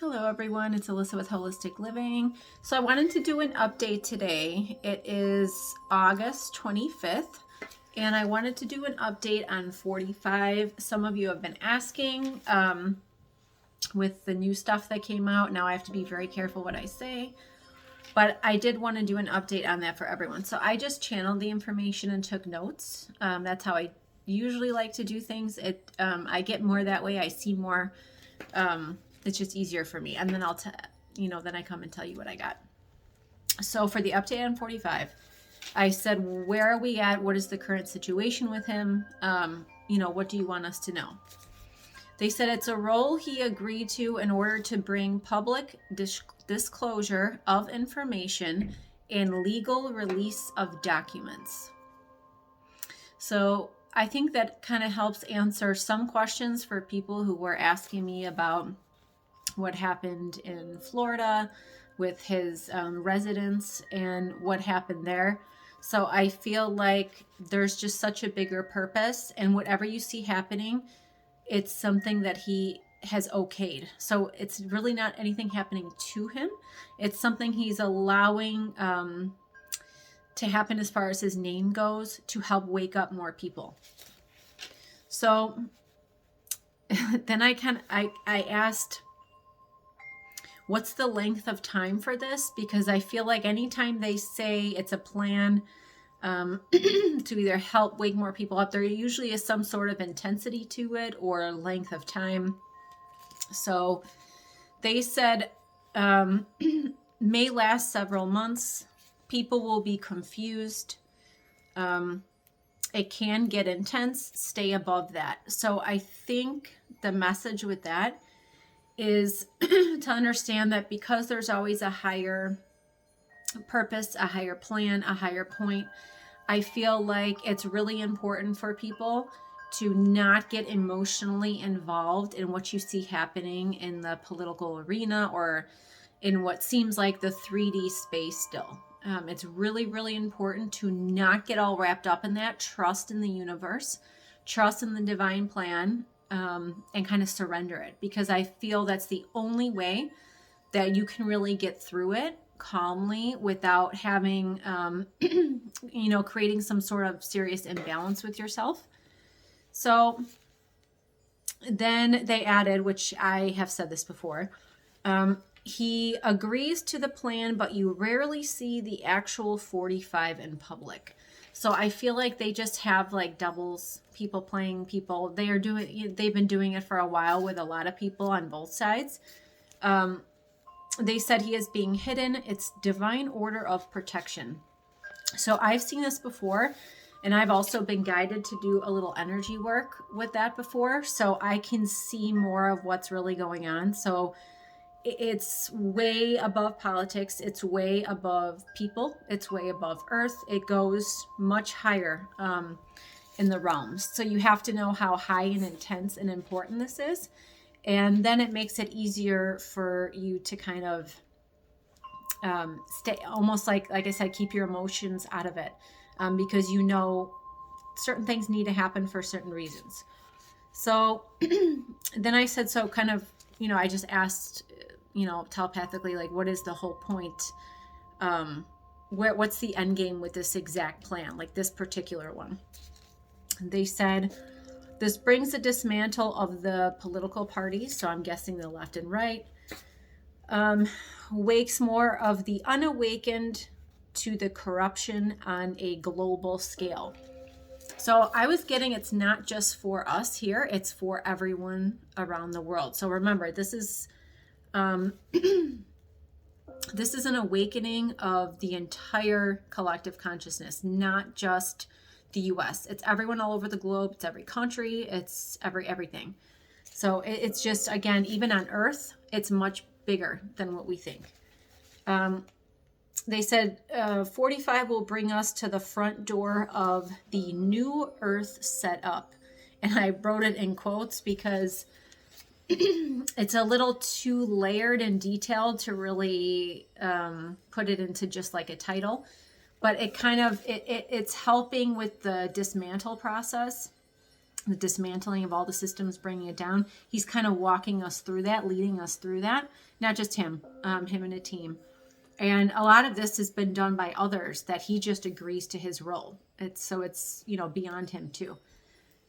Hello everyone, it's Alyssa with Holistic Living. So I wanted to do an update today. It is August 25th and I wanted to do an update on 45. Some of you have been asking with the new stuff that came out. Now I have to be very careful what I say, but I did want to do an update on that for everyone. So I just channeled the information and took notes. That's how I usually like to do things. I get more that way. I see more. It's just easier for me. And then then I come and tell you what I got. So for the update on 45, I said, where are we at? What is the current situation with him? What do you want us to know? They said it's a role he agreed to in order to bring public disclosure of information and legal release of documents. So I think that kind of helps answer some questions for people who were asking me about what happened in Florida with his residence and what happened there. So I feel like there's just such a bigger purpose, and whatever you see happening, it's something that he has okayed. So it's really not anything happening to him. It's something he's allowing to happen as far as his name goes to help wake up more people. So then I asked, what's the length of time for this? Because I feel like anytime they say it's a plan to either help wake more people up, there usually is some sort of intensity to it or length of time. So they said may last several months. People will be confused. It can get intense. Stay above that. So I think the message with that is to understand that because there's always a higher purpose, a higher plan, a higher point, I feel like it's really important for people to not get emotionally involved in what you see happening in the political arena or in what seems like the 3D space still. It's really, really important to not get all wrapped up in that. Trust in the universe, trust in the divine plan, and kind of surrender it, because I feel that's the only way that you can really get through it calmly without having, creating some sort of serious imbalance with yourself. So then they added, which I have said this before, he agrees to the plan, but you rarely see the actual 45 in public. So I feel like they just have like doubles, people playing people. They've been doing it for a while with a lot of people on both sides. They said he is being hidden. It's divine order of protection. So I've seen this before, and I've also been guided to do a little energy work with that before. So I can see more of what's really going on. So it's way above politics. It's way above people. It's way above earth. It goes much higher in the realms. So you have to know how high and intense and important this is. And then it makes it easier for you to kind of stay almost like I said, keep your emotions out of it, because certain things need to happen for certain reasons. So then I said, so kind of, I just asked, telepathically, like, what is the whole point? What's the end game with this exact plan, like this particular one? They said, this brings the dismantle of the political parties, so I'm guessing the left and right, wakes more of the unawakened to the corruption on a global scale. So I was getting, it's not just for us here, it's for everyone around the world. So remember, this is this is an awakening of the entire collective consciousness, not just the US. It's everyone all over the globe. It's every country. It's everything. So it's just, again, even on Earth, it's much bigger than what we think. They said 45 will bring us to the front door of the new Earth setup. And I wrote it in quotes because it's a little too layered and detailed to really put it into just like a title. But it kind of, it's helping with the dismantle process. the dismantling of all the systems, bringing it down. He's kind of walking us through that, leading us through that. Not just him, him and a team. And a lot of this has been done by others that he just agrees to his role. It's beyond him too.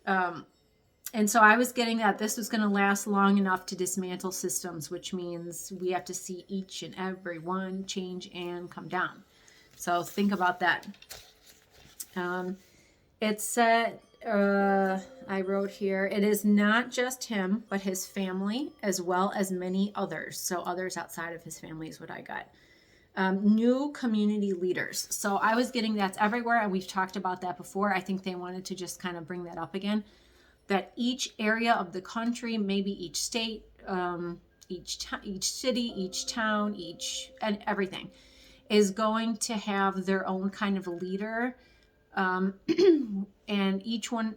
And so I was getting that this was going to last long enough to dismantle systems, which means we have to see each and every one change and come down. So think about that. It said, I wrote here, it is not just him, but his family, as well as many others. So others outside of his family is what I got. New community leaders. So I was getting that's everywhere, and we've talked about that before. I think they wanted to just kind of bring that up again, that each area of the country, maybe each state, each city, each town, and everything is going to have their own kind of a leader. And each one,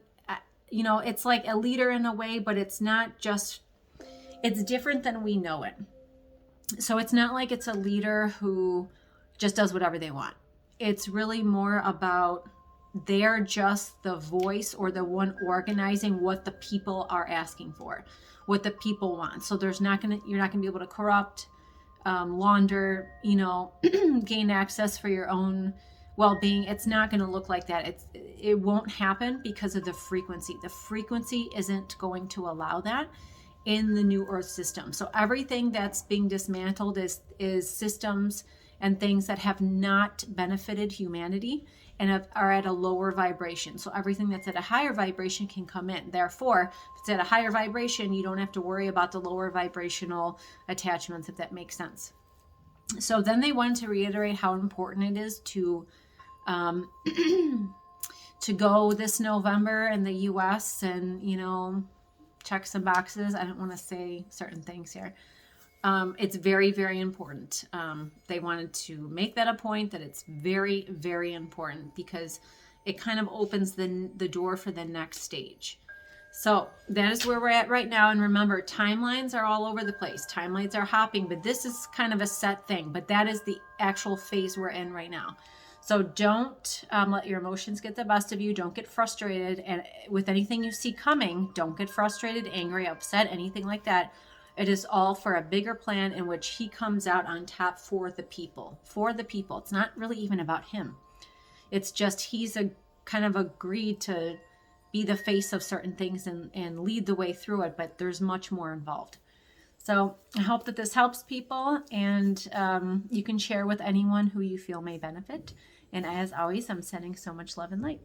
it's like a leader in a way, but it's not just, it's different than we know it. So it's not like it's a leader who just does whatever they want. It's really more about they're just the voice or the one organizing what the people are asking for, what the people want. So you're not going to be able to corrupt, launder, gain access for your own well-being. It's not going to look like that. It won't happen because of the frequency. The frequency isn't going to allow that in the new earth system. So everything that's being dismantled is systems and things that have not benefited humanity and are at a lower vibration. So everything that's at a higher vibration can come in. Therefore, if it's at a higher vibration, you don't have to worry about the lower vibrational attachments, if that makes sense. So then they wanted to reiterate how important it is to to go this November in the US and, check some boxes. I don't want to say certain things here. It's very, very important. They wanted to make that a point that it's very, very important because it kind of opens the door for the next stage. So that is where we're at right now. And remember, timelines are all over the place. Timelines are hopping, but this is kind of a set thing. But that is the actual phase we're in right now. So don't let your emotions get the best of you. Don't get frustrated. And with anything you see coming, don't get frustrated, angry, upset, anything like that. It is all for a bigger plan in which he comes out on top for the people. For the people. It's not really even about him. It's just he's kind of agreed to be the face of certain things and lead the way through it. But there's much more involved. So I hope that this helps people, and you can share with anyone who you feel may benefit. And as always, I'm sending so much love and light.